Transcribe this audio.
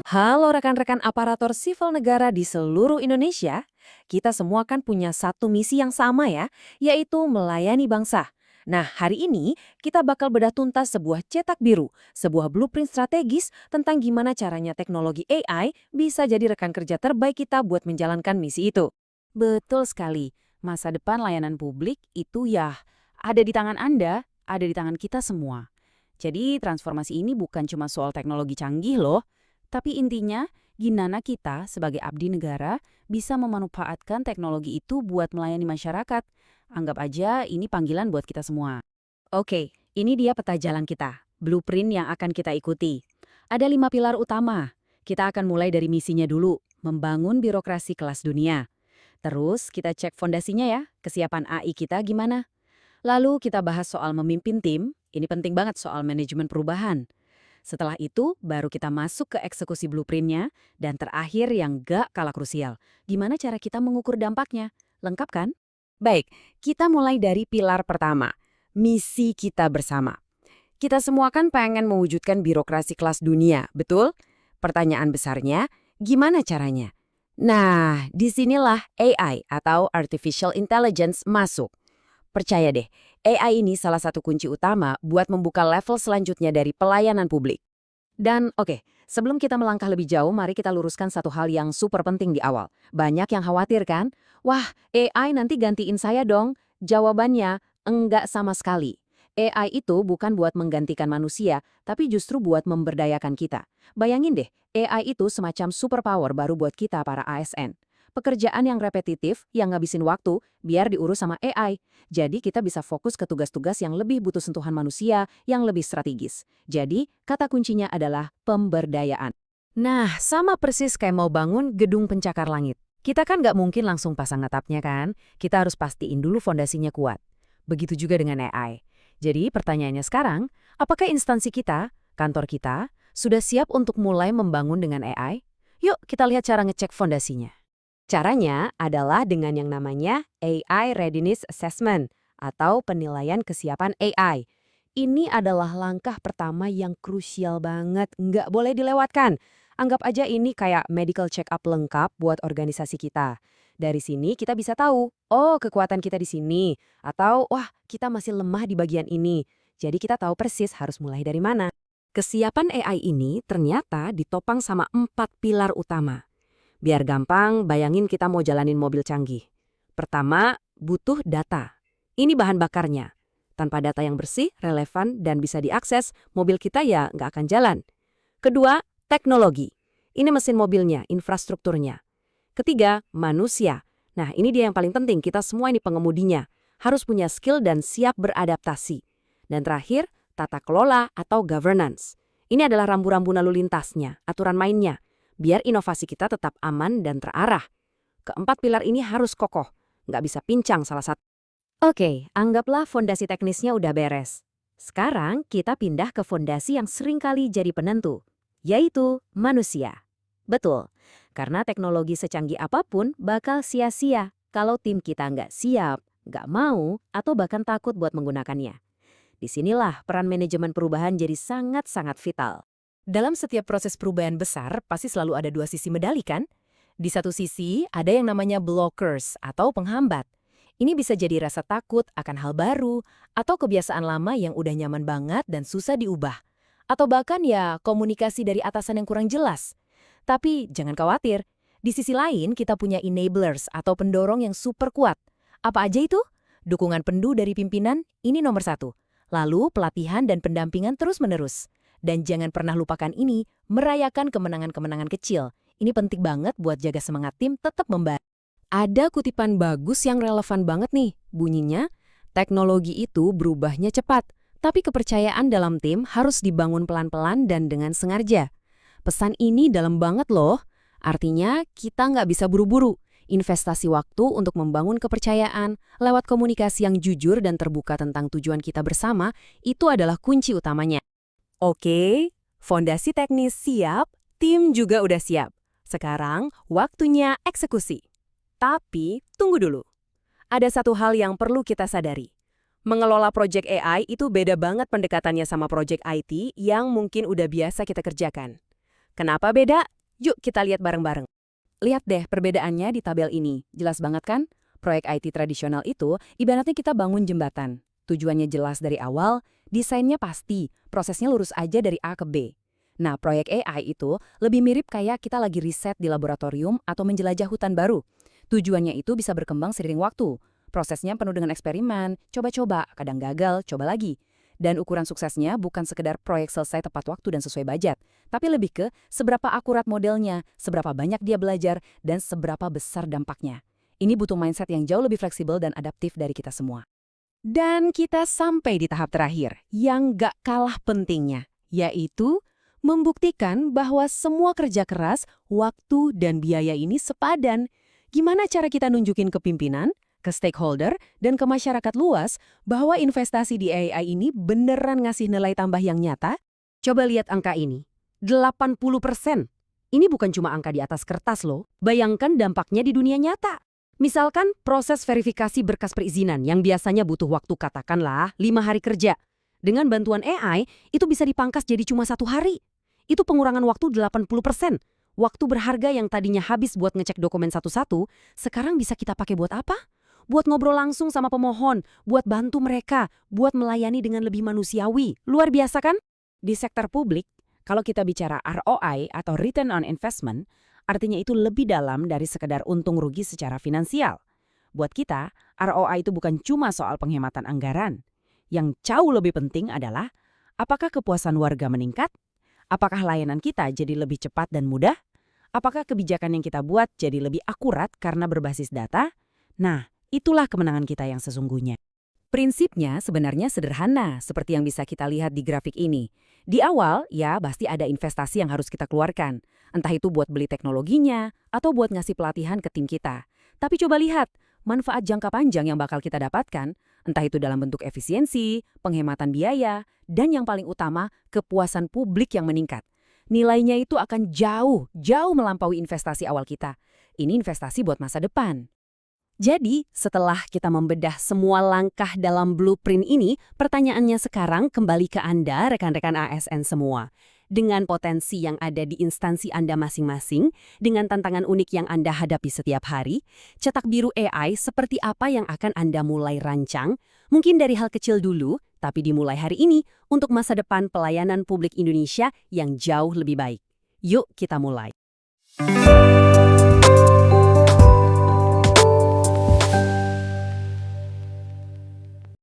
Halo rekan-rekan aparatur sipil negara di seluruh Indonesia. Kita semua kan punya satu misi yang sama ya, yaitu melayani bangsa. Nah, hari ini kita bakal bedah tuntas sebuah cetak biru, sebuah blueprint strategis tentang gimana caranya teknologi AI bisa jadi rekan kerja terbaik kita buat menjalankan misi itu. Betul sekali. Masa depan layanan publik itu ya ada di tangan Anda, ada di tangan kita semua. Jadi transformasi ini bukan cuma soal teknologi canggih loh, tapi intinya gimana kita sebagai abdi negara bisa memanfaatkan teknologi itu buat melayani masyarakat. Anggap aja ini panggilan buat kita semua. Oke, ini dia peta jalan kita, blueprint yang akan kita ikuti. Ada 5 pilar utama. Kita akan mulai dari misinya dulu, membangun birokrasi kelas dunia. Terus kita cek fondasinya ya, kesiapan AI kita gimana. Lalu kita bahas soal memimpin tim, ini penting banget soal manajemen perubahan. Setelah itu, baru kita masuk ke eksekusi blueprintnya, dan terakhir yang gak kalah krusial, gimana cara kita mengukur dampaknya. Lengkap kan? Baik, kita mulai dari pilar pertama, misi kita bersama. Kita semua kan pengen mewujudkan birokrasi kelas dunia, betul? Pertanyaan besarnya, gimana caranya? Nah, disinilah AI atau Artificial Intelligence masuk. Percaya deh, AI ini salah satu kunci utama buat membuka level selanjutnya dari pelayanan publik. Dan oke, sebelum kita melangkah lebih jauh, mari kita luruskan satu hal yang super penting di awal. Banyak yang khawatir kan? Wah, AI nanti gantiin saya dong. Jawabannya, enggak sama sekali. AI itu bukan buat menggantikan manusia, tapi justru buat memberdayakan kita. Bayangin deh, AI itu semacam superpower baru buat kita para ASN. Pekerjaan yang repetitif, yang ngabisin waktu, biar diurus sama AI. Jadi kita bisa fokus ke tugas-tugas yang lebih butuh sentuhan manusia, yang lebih strategis. Jadi, kata kuncinya adalah pemberdayaan. Nah, sama persis kayak mau bangun gedung pencakar langit. Kita kan nggak mungkin langsung pasang atapnya kan? Kita harus pastiin dulu fondasinya kuat. Begitu juga dengan AI. Jadi pertanyaannya sekarang, apakah instansi kita, kantor kita, sudah siap untuk mulai membangun dengan AI? Yuk kita lihat cara ngecek fondasinya. Caranya adalah dengan yang namanya AI Readiness Assessment atau penilaian kesiapan AI. Ini adalah langkah pertama yang krusial banget, nggak boleh dilewatkan. Anggap aja ini kayak medical check-up lengkap buat organisasi kita. Dari sini kita bisa tahu, oh kekuatan kita di sini, atau wah kita masih lemah di bagian ini. Jadi kita tahu persis harus mulai dari mana. Kesiapan AI ini ternyata ditopang sama 4 pilar utama. Biar gampang, bayangin kita mau jalanin mobil canggih. Pertama, butuh data. Ini bahan bakarnya. Tanpa data yang bersih, relevan, dan bisa diakses, mobil kita ya nggak akan jalan. Kedua, teknologi. Ini mesin mobilnya, infrastrukturnya. Ketiga, manusia. Nah, ini dia yang paling penting, kita semua ini pengemudinya. Harus punya skill dan siap beradaptasi. Dan terakhir, tata kelola atau governance. Ini adalah rambu-rambu lalu lintasnya, aturan mainnya. Biar inovasi kita tetap aman dan terarah. Keempat pilar ini harus kokoh, nggak bisa pincang salah satu. Oke, anggaplah fondasi teknisnya udah beres. Sekarang kita pindah ke fondasi yang seringkali jadi penentu, yaitu manusia. Betul, karena teknologi secanggih apapun bakal sia-sia kalau tim kita nggak siap, nggak mau, atau bahkan takut buat menggunakannya. Disinilah peran manajemen perubahan jadi sangat-sangat vital. Dalam setiap proses perubahan besar, pasti selalu ada dua sisi medali kan? Di satu sisi, ada yang namanya blockers atau penghambat. Ini bisa jadi rasa takut akan hal baru, atau kebiasaan lama yang udah nyaman banget dan susah diubah. Atau bahkan ya komunikasi dari atasan yang kurang jelas. Tapi jangan khawatir, di sisi lain kita punya enablers atau pendorong yang super kuat. Apa aja itu? Dukungan penuh dari pimpinan, ini nomor satu. Lalu pelatihan dan pendampingan terus-menerus. Dan jangan pernah lupakan ini, merayakan kemenangan-kemenangan kecil. Ini penting banget buat jaga semangat tim tetap membantu. Ada kutipan bagus yang relevan banget nih. Bunyinya, teknologi itu berubahnya cepat, tapi kepercayaan dalam tim harus dibangun pelan-pelan dan dengan sengaja. Pesan ini dalam banget loh. Artinya kita nggak bisa buru-buru. Investasi waktu untuk membangun kepercayaan lewat komunikasi yang jujur dan terbuka tentang tujuan kita bersama, itu adalah kunci utamanya. Oke, fondasi teknis siap, tim juga udah siap. Sekarang waktunya eksekusi. Tapi tunggu dulu. Ada satu hal yang perlu kita sadari. Mengelola proyek AI itu beda banget pendekatannya sama proyek IT yang mungkin udah biasa kita kerjakan. Kenapa beda? Yuk kita lihat bareng-bareng. Lihat deh perbedaannya di tabel ini. Jelas banget kan? Proyek IT tradisional itu ibaratnya kita bangun jembatan. Tujuannya jelas dari awal, desainnya pasti, prosesnya lurus aja dari A ke B. Nah, proyek AI itu lebih mirip kayak kita lagi riset di laboratorium atau menjelajah hutan baru. Tujuannya itu bisa berkembang seiring waktu. Prosesnya penuh dengan eksperimen, coba-coba, kadang gagal, coba lagi. Dan ukuran suksesnya bukan sekedar proyek selesai tepat waktu dan sesuai budget, tapi lebih ke seberapa akurat modelnya, seberapa banyak dia belajar, dan seberapa besar dampaknya. Ini butuh mindset yang jauh lebih fleksibel dan adaptif dari kita semua. Dan kita sampai di tahap terakhir, yang gak kalah pentingnya, yaitu membuktikan bahwa semua kerja keras, waktu, dan biaya ini sepadan. Gimana cara kita nunjukin ke pimpinan, ke stakeholder, dan ke masyarakat luas bahwa investasi di AI ini beneran ngasih nilai tambah yang nyata? Coba lihat angka ini. 80%. Ini bukan cuma angka di atas kertas loh. Bayangkan dampaknya di dunia nyata. Misalkan proses verifikasi berkas perizinan yang biasanya butuh waktu katakanlah 5 hari kerja. Dengan bantuan AI, itu bisa dipangkas jadi cuma 1 hari. Itu pengurangan waktu 80%. Waktu berharga yang tadinya habis buat ngecek dokumen satu-satu, sekarang bisa kita pakai buat apa? Buat ngobrol langsung sama pemohon, buat bantu mereka, buat melayani dengan lebih manusiawi. Luar biasa kan? Di sektor publik, kalau kita bicara ROI atau Return on Investment, artinya itu lebih dalam dari sekedar untung rugi secara finansial. Buat kita, ROI itu bukan cuma soal penghematan anggaran. Yang jauh lebih penting adalah, apakah kepuasan warga meningkat? Apakah layanan kita jadi lebih cepat dan mudah? Apakah kebijakan yang kita buat jadi lebih akurat karena berbasis data? Nah, itulah kemenangan kita yang sesungguhnya. Prinsipnya sebenarnya sederhana, seperti yang bisa kita lihat di grafik ini. Di awal, ya pasti ada investasi yang harus kita keluarkan. Entah itu buat beli teknologinya, atau buat ngasih pelatihan ke tim kita. Tapi coba lihat, manfaat jangka panjang yang bakal kita dapatkan, entah itu dalam bentuk efisiensi, penghematan biaya, dan yang paling utama, kepuasan publik yang meningkat. Nilainya itu akan jauh melampaui investasi awal kita. Ini investasi buat masa depan. Jadi, setelah kita membedah semua langkah dalam blueprint ini, pertanyaannya sekarang kembali ke Anda, rekan-rekan ASN semua. Dengan potensi yang ada di instansi Anda masing-masing, dengan tantangan unik yang Anda hadapi setiap hari, cetak biru AI seperti apa yang akan Anda mulai rancang? Mungkin dari hal kecil dulu, tapi dimulai hari ini untuk masa depan pelayanan publik Indonesia yang jauh lebih baik. Yuk kita mulai.